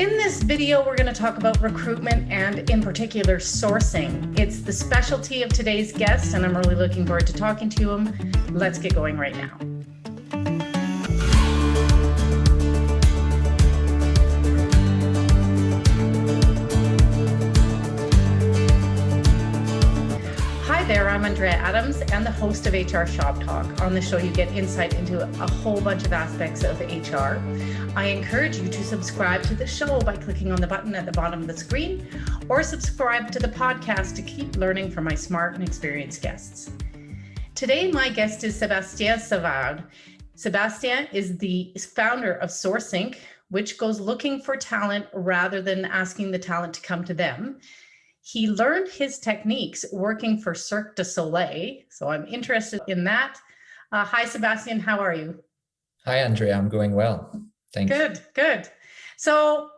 In this video, we're going to talk about recruitment and in particular sourcing. It's the specialty of today's guest, and I'm really looking forward to talking to him. Let's get going right now. Hi there, I'm Andrea Adams and the host of HR Shop Talk. On the show, you get insight into a whole bunch of aspects of HR. I encourage you to subscribe to the show by clicking on the button at the bottom of the screen or subscribe to the podcast to keep learning from my smart and experienced guests. Today, my guest is Sébastien Savard. Sébastien is the founder of Sourcing, which goes looking for talent rather than asking the talent to come to them. He learned his techniques working for Cirque du Soleil, so I'm interested in that. Hi, Sébastien, how are you? Hi, Andrea, I'm going well. Thanks. Good. So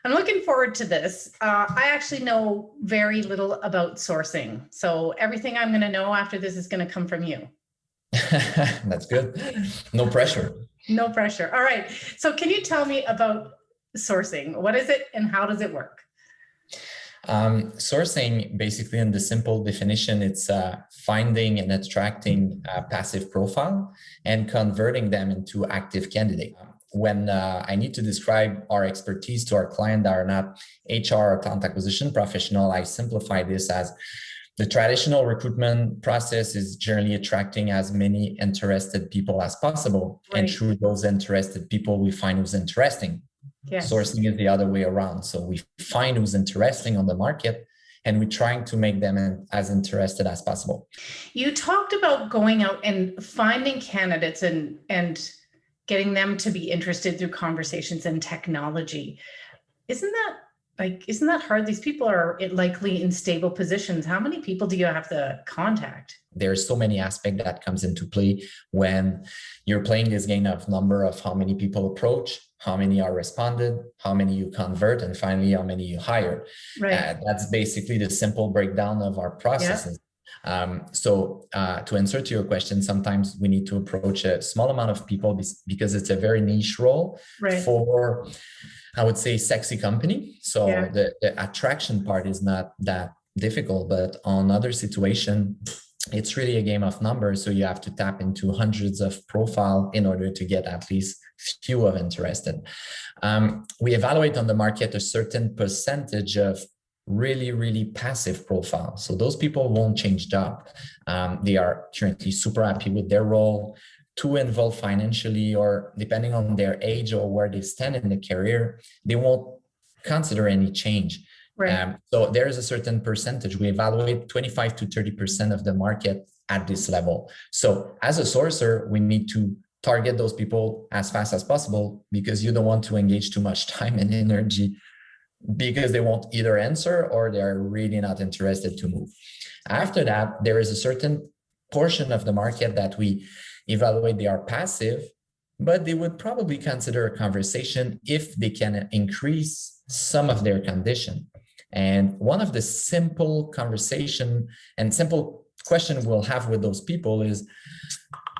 I'm looking forward to this. I actually know very little about sourcing. So everything I'm going to know after this is going to come from you. That's good. No pressure. No pressure. All right. So can you tell me about sourcing? What is it and how does it work? Sourcing, basically, in the simple definition, it's finding and attracting a passive profile and converting them into active candidate. When I need to describe our expertise to our client that are not HR or talent acquisition professional, I simplify this as the traditional recruitment process is generally attracting as many interested people as possible. Right. And through those interested people, we find who's interesting. Yes. Sourcing is the other way around. So we find who's interesting on the market and we're trying to make them as interested as possible. You talked about going out and finding candidates and getting them to be interested through conversations and technology. Isn't that hard? These people are likely in stable positions. How many people do you have to contact? There's so many aspects that comes into play when you're playing this game of number of how many people approach, how many are responded, how many you convert, and finally, how many you hire. Right. That's basically the simple breakdown of our processes. Yeah. To answer to your question, sometimes we need to approach a small amount of people because it's a very niche role. Right. For, I would say, sexy company. So yeah. The attraction part is not that difficult, but on other situation, it's really a game of numbers. So you have to tap into hundreds of profile in order to get at least few of interested. We evaluate on the market a certain percentage of really passive profile. So those people won't change job. They are currently super happy with their role, too involved financially, or depending on their age or where they stand in the career, they won't consider any change. Right. So there is a certain percentage. We evaluate 25 to 30% of the market at this level. So as a sourcer, we need to target those people as fast as possible because you don't want to engage too much time and energy because they won't either answer or they're really not interested to move. After that, there is a certain portion of the market that we evaluate they are passive, but they would probably consider a conversation if they can increase some of their condition. And one of the simple conversation and simple question we'll have with those people is,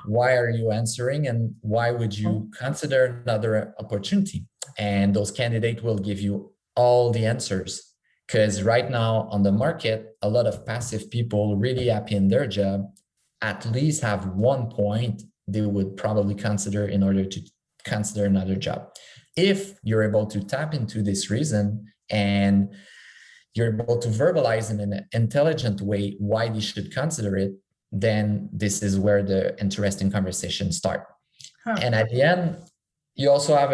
why are you answering and why would you consider another opportunity? And those candidates will give you all the answers. Because right now on the market, a lot of passive people really happy in their job, at least have one point they would probably consider in order to consider another job. If you're able to tap into this reason and you're able to verbalize in an intelligent way why they should consider it, then this is where the interesting conversations start. Huh. And at the end, you also have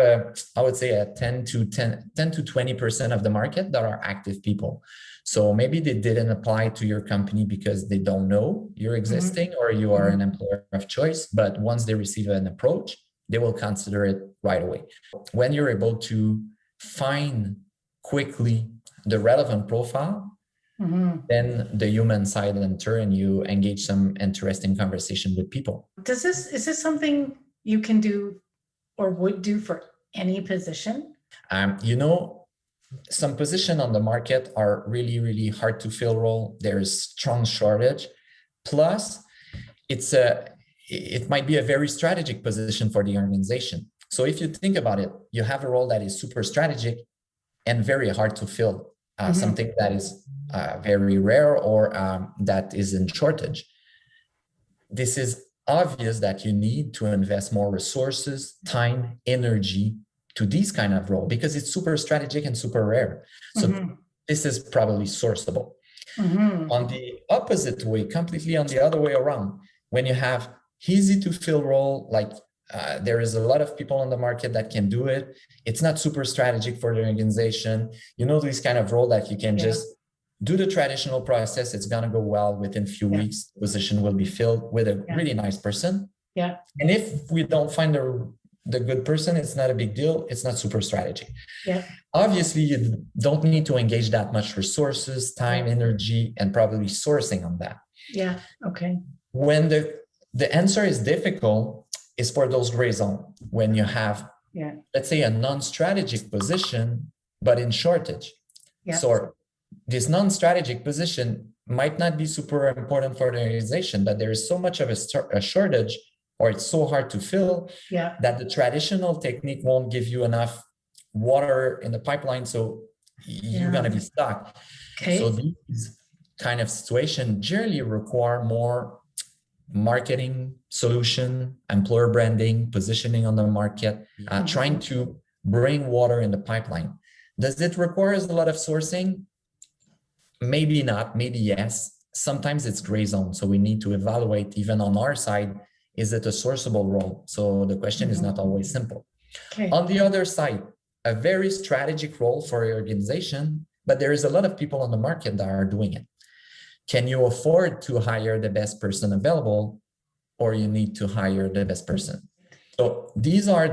I would say a 10 to 20% of the market that are active people. So maybe they didn't apply to your company because they don't know you're existing or you are an employer of choice. But once they receive an approach, they will consider it right away. When you're able to find quickly the relevant profile, then the human side enter and you engage some interesting conversation with people. Is this something you can do or would do for any position? Some positions on the market are really hard to fill role. There's strong shortage. Plus, it might be a very strategic position for the organization. So if you think about it, you have a role that is super strategic, and very hard to fill, something that is very rare or that is in shortage. This is obvious that you need to invest more resources, time, energy to these kind of role because it's super strategic and super rare. So this is probably sourceable. On the opposite way, completely on the other way around, when you have easy to fill role, like there is a lot of people on the market that can do it. It's not super strategic for the organization. You know, this kind of role that you can just do the traditional process. It's going to go well within a few weeks. The position will be filled with a really nice person. And if we don't find the good person, it's not a big deal. It's not super strategic. Obviously, you don't need to engage that much resources, time, energy, and probably sourcing on that. When the answer is difficult, is for those gray zones when you have, let's say, a non-strategic position, but in shortage. So this non-strategic position might not be super important for the organization, but there is so much of a shortage, or it's so hard to fill that the traditional technique won't give you enough water in the pipeline. So you're going to be stuck. So these kind of situations generally require more marketing solution, employer branding, positioning on the market, trying to bring water in the pipeline. Does it require a lot of sourcing? Maybe not, maybe yes. Sometimes it's gray zone. So we need to evaluate even on our side, is it a sourceable role? So the question is not always simple. On the other side, a very strategic role for your organization, but there is a lot of people on the market that are doing it. Can you afford to hire the best person available, or you need to hire the best person? So these are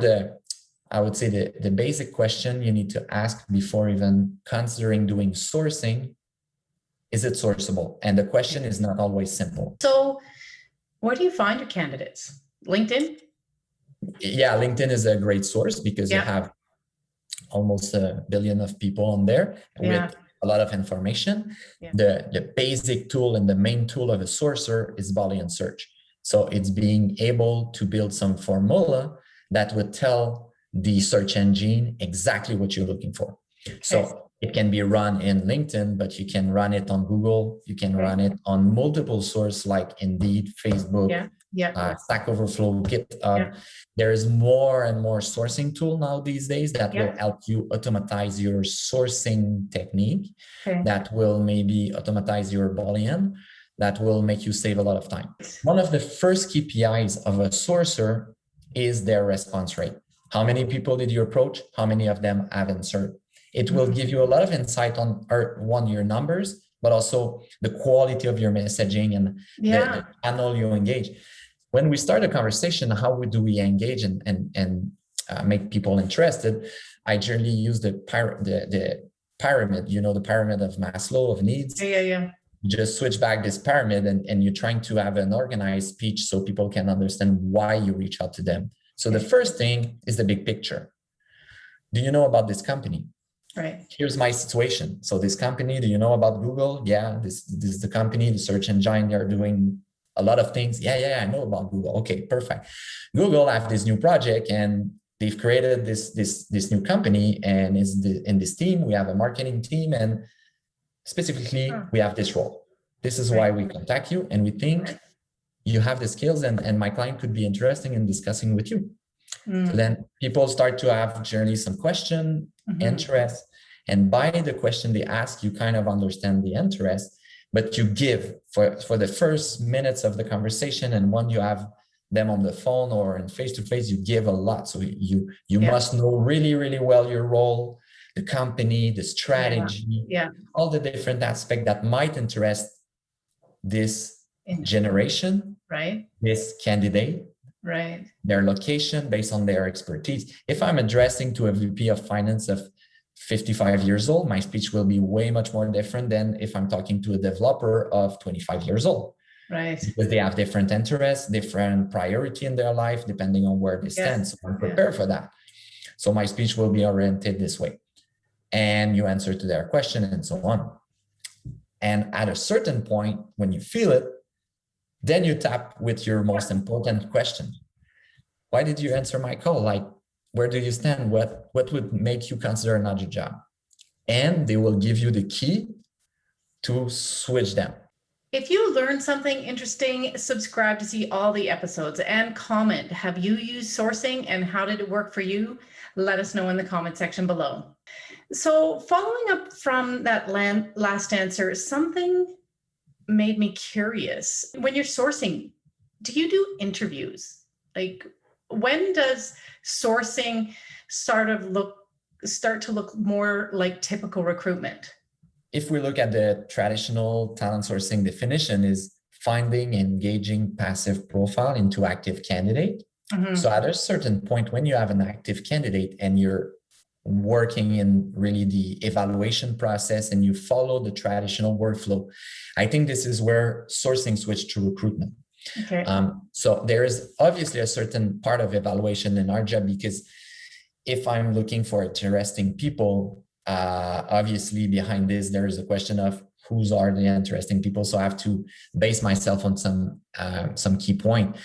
I would say the basic question you need to ask before even considering doing sourcing. Is it sourceable? And the question is not always simple. So where do you find your candidates? LinkedIn? Yeah, LinkedIn is a great source because you have almost 1 billion of people on there with a lot of information. The basic tool and the main tool of a sourcer is Boolean search. So it's being able to build some formula that would tell the search engine exactly what you're looking for. So it can be run in LinkedIn, but you can run it on Google. You can run it on multiple sources like Indeed, Facebook, Stack Overflow, GitHub. There is more and more sourcing tool now these days that will help you automatize your sourcing technique, that will maybe automatize your Boolean, that will make you save a lot of time. One of the first KPIs of a sourcer is their response rate. How many people did you approach? How many of them have answered? It will give you a lot of insight on your numbers, but also the quality of your messaging and the channel you engage. When we start a conversation, how do we engage and make people interested? I generally use the pyramid, you know, the pyramid of Maslow of needs. You just switch back this pyramid and you're trying to have an organized speech so people can understand why you reach out to them. So the first thing is the big picture. Do you know about this company? Here's my situation. So this company, do you know about Google? Yeah, this is the company, the search engine. They're doing a lot of things. Yeah, I know about Google. Okay, perfect. Google have this new project and they've created this new company, and in this team, we have a marketing team, and specifically we have this role. This is why we contact you, and we think you have the skills and my client could be interested in discussing with you. So then people start to have generally some question, interest, and by the question they ask, you kind of understand the interest, but you give for the first minutes of the conversation, and when you have them on the phone or in face-to-face, you give a lot. So you must know really, really well your role, the company, the strategy, all the different aspects that might interest this generation, this candidate, their location based on their expertise. If I'm addressing to a VP of finance of 55 years old, my speech will be way much more different than if I'm talking to a developer of 25 years old. Because they have different interests, different priority in their life, depending on where they stand. So I'm prepared for that. So my speech will be oriented this way. And you answer to their question and so on. And at a certain point, when you feel it, then you tap with your most important question. Why did you answer my call? Like, where do you stand? What would make you consider another job? and they will give you the key to switch them. If you learned something interesting, subscribe to see all the episodes and comment. Have you used sourcing and how did it work for you? Let us know in the comment section below. So following up from that last answer, something made me curious. When you're sourcing, do you do interviews? Like, when does sourcing start to look more like typical recruitment? If we look at the traditional talent sourcing definition, is finding and engaging passive profile into active candidate. So at a certain point, when you have an active candidate and you're working in really the evaluation process and you follow the traditional workflow, I think this is where sourcing switched to recruitment. Okay. So there is obviously a certain part of evaluation in our job, because if I'm looking for interesting people, obviously behind this, there is a question of whose are the interesting people. So I have to base myself on some key point.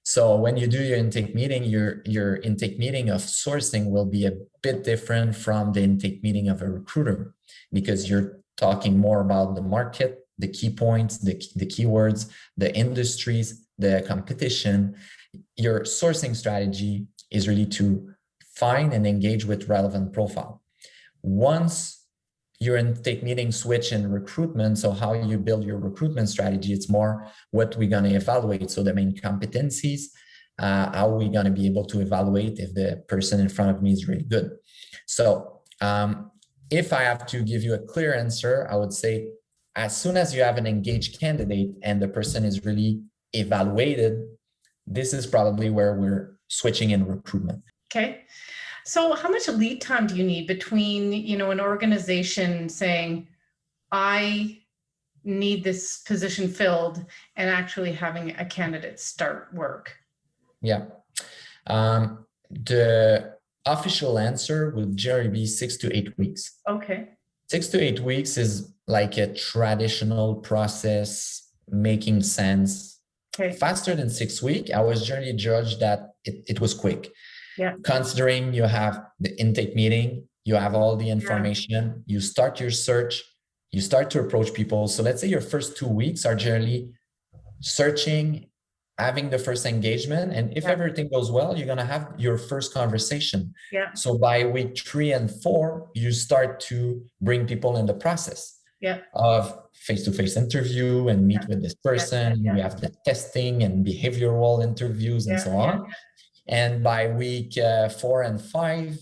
So when you do your intake meeting, your intake meeting of sourcing will be a bit different from the intake meeting of a recruiter, because you're talking more about the market, the key points, the keywords, the industries, the competition. Your sourcing strategy is really to find and engage with relevant profile. Once your intake meeting switch in recruitment, so how you build your recruitment strategy, it's more what we're going to evaluate. So the main competencies, how are we going to be able to evaluate if the person in front of me is really good? So if I have to give you a clear answer, I would say as soon as you have an engaged candidate and the person is really evaluated, this is probably where we're switching in recruitment. Okay. So how much lead time do you need between, an organization saying, I need this position filled, and actually having a candidate start work? Yeah. The official answer would generally be 6 to 8 weeks. Okay. 6 to 8 weeks is like a traditional process making sense. Okay. Faster than 6 weeks, I was generally judged that it was quick. Yeah. Considering you have the intake meeting, you have all the information, you start your search, you start to approach people. So let's say your first 2 weeks are generally searching, having the first engagement. And if everything goes well, you're going to have your first conversation. Yeah. So by week 3 and 4, you start to bring people in the process of face-to-face interview and meet with this person. We have the testing and behavioral interviews and so on. And by week 4 and 5,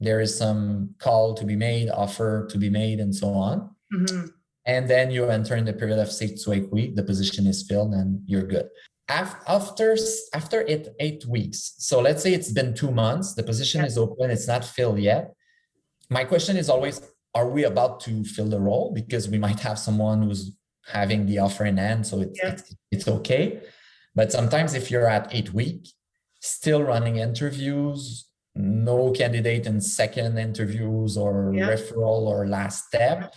there is some call to be made, offer to be made, and so on. And then you enter in the period of 6 to 8 weeks, the position is filled and you're good. After 8 weeks, so let's say it's been 2 months, the position is open, it's not filled yet. My question is always, are we about to fill the role? Because we might have someone who's having the offer in hand, so it's okay. But sometimes if you're at 8 weeks, still running interviews, no candidate in second interviews or referral or last step,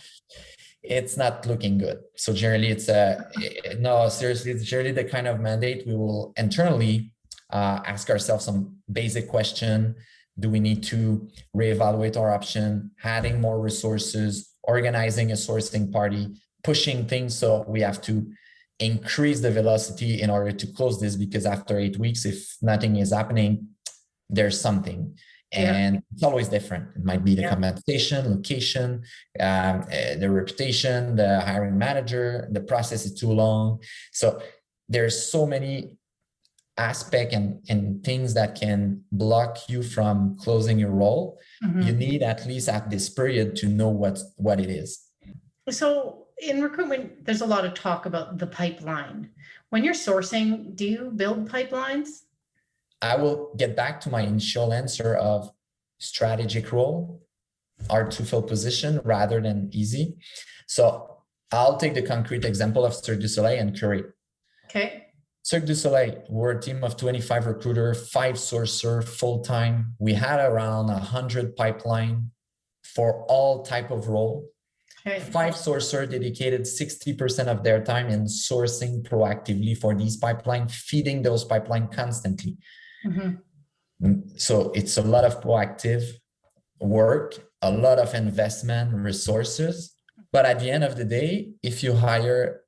it's not looking good. So generally it's it's generally the kind of mandate we will internally ask ourselves some basic question. Do we need to reevaluate our option, adding more resources, organizing a sourcing party, pushing things? So we have to increase the velocity in order to close this, because after 8 weeks, if nothing is happening, there's something. And it's always different. It might be the compensation, location, the reputation, the hiring manager, the process is too long. So there's so many aspects and things that can block you from closing your role. You need at least at this period to know what it is. So in recruitment, there's a lot of talk about the pipeline. When you're sourcing, do you build pipelines? I will get back to my initial answer of strategic role, hard to fill position rather than easy. So I'll take the concrete example of Cirque du Soleil and Curate. Okay. Cirque du Soleil, we're a team of 25 recruiters, 5 sourcer full-time. We had around 100 pipeline for all type of role. Okay. 5 sourcer dedicated 60% of their time in sourcing proactively for these pipeline, feeding those pipeline constantly. So it's a lot of proactive work, a lot of investment, resources. But at the end of the day, if you hire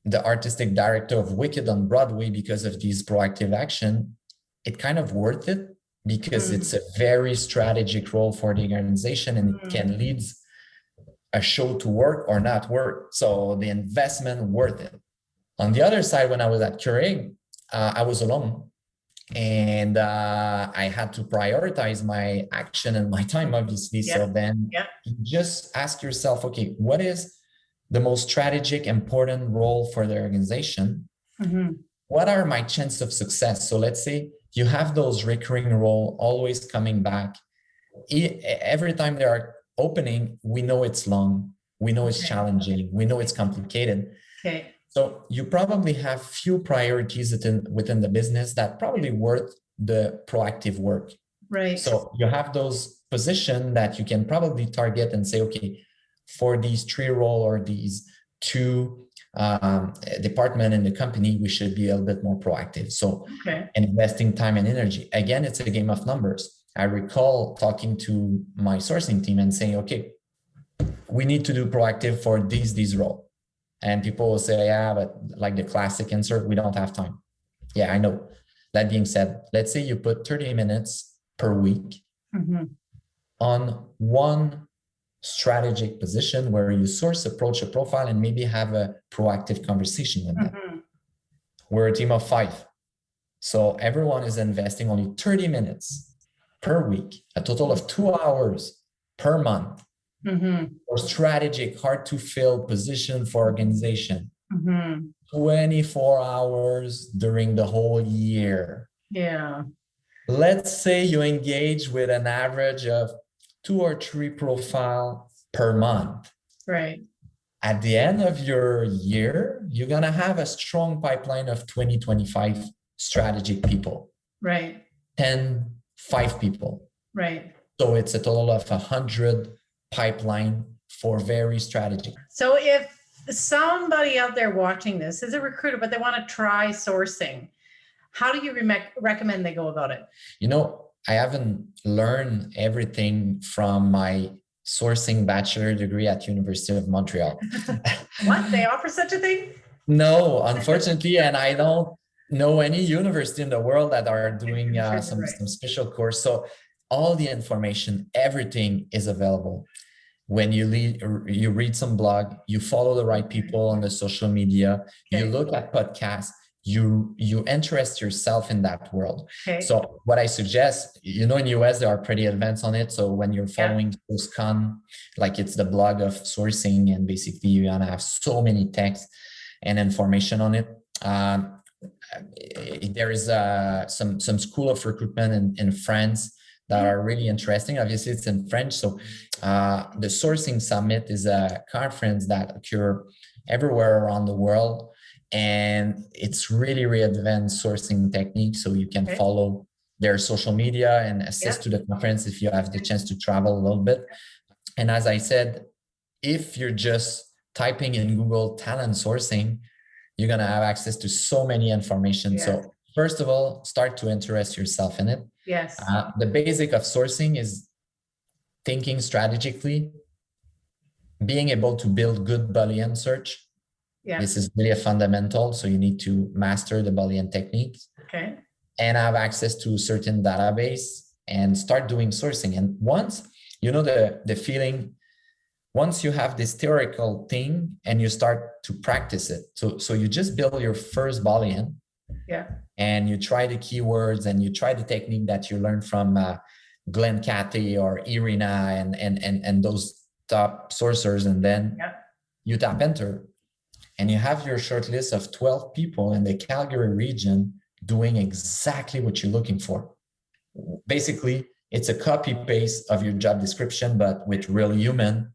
the artistic director of Wicked on Broadway because of these proactive action, it kind of worth it because it's a very strategic role for the organization and it can lead a show to work or not work. So the investment worth it. On the other side, when I was at Keurig, I was alone and I had to prioritize my action and my time, obviously. So then you just ask yourself, okay, what is the most strategic, important role for the organization? What are my chances of success? So let's say you have those recurring role always coming back. Every time they are opening, we know it's long, we know it's challenging, we know it's complicated. So you probably have few priorities within the business that probably worth the proactive work. So you have those positions that you can probably target and say, okay, for these 3 roles or these 2 department in the company, we should be a little bit more proactive. So investing time and energy. Again, it's a game of numbers. I recall talking to my sourcing team and saying, okay, we need to do proactive for these roles. And people will say, yeah, but like the classic answer, we don't have time. Yeah, I know. That being said, let's say you put 30 minutes per week on one strategic position where you source, approach a profile, and maybe have a proactive conversation with them. We're a team of 5. So everyone is investing only 30 minutes per week, a total of 2 hours per month for strategic, hard to fill position for organization. 24 hours during the whole year. Let's say you engage with an average of 2 or 3 profiles per month. At the end of your year, you're going to have a strong pipeline of 20, 25 strategic people. 10, 5 people. So it's a total of 100 pipeline for very strategic. So if somebody out there watching this is a recruiter, but they want to try sourcing, how do you recommend they go about it? You know, I haven't learned everything from my sourcing bachelor degree at University of Montreal. What? They offer such a thing? No, unfortunately, and I don't know any university in the world that are doing some special course. So all the information, everything is available. When you read some blog, you follow the right people on the social media, you look at podcasts, you interest yourself in that world. So what I suggest, you know, in US, they are pretty advanced on it. So when you're following SourceCon, like it's the blog of sourcing, and basically you're gonna have so many texts and information on it. There is some school of recruitment in France that are really interesting. Obviously, it's in French. So the Sourcing Summit is a conference that occurs everywhere around the world. And it's really, really advanced sourcing technique. So you can follow their social media and access to the conference if you have the chance to travel a little bit. And as I said, if you're just typing in Google talent sourcing, you're going to have access to so many information. So first of all, start to interest yourself in it. The basic of sourcing is thinking strategically, being able to build good Boolean search. This is really a fundamental. So you need to master the Boolean techniques and have access to a certain database and start doing sourcing. And once, you know, the feeling, once you have this theoretical thing and you start to practice it. So you just build your first Boolean and you try the keywords and you try the technique that you learned from Glenn Cathy or Irina and those top sourcers. And then you tap enter. And you have your short list of 12 people in the Calgary region doing exactly what you're looking for. Basically, it's a copy paste of your job description, but with real human.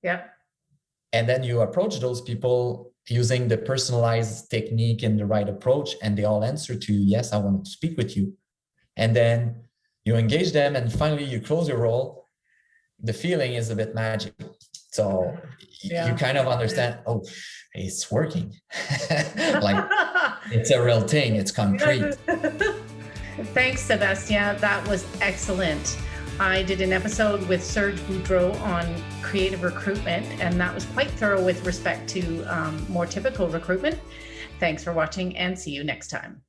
And then you approach those people using the personalized technique and the right approach, and they all answer to you, yes, I want to speak with you. And then you engage them, and finally you close your role. The feeling is a bit magic. So you kind of understand, oh, it's working. Like it's a real thing, it's concrete. Thanks, Sébastien. That was excellent. I did an episode with Serge Boudreau on creative recruitment, and that was quite thorough with respect to more typical recruitment. Thanks for watching, and see you next time.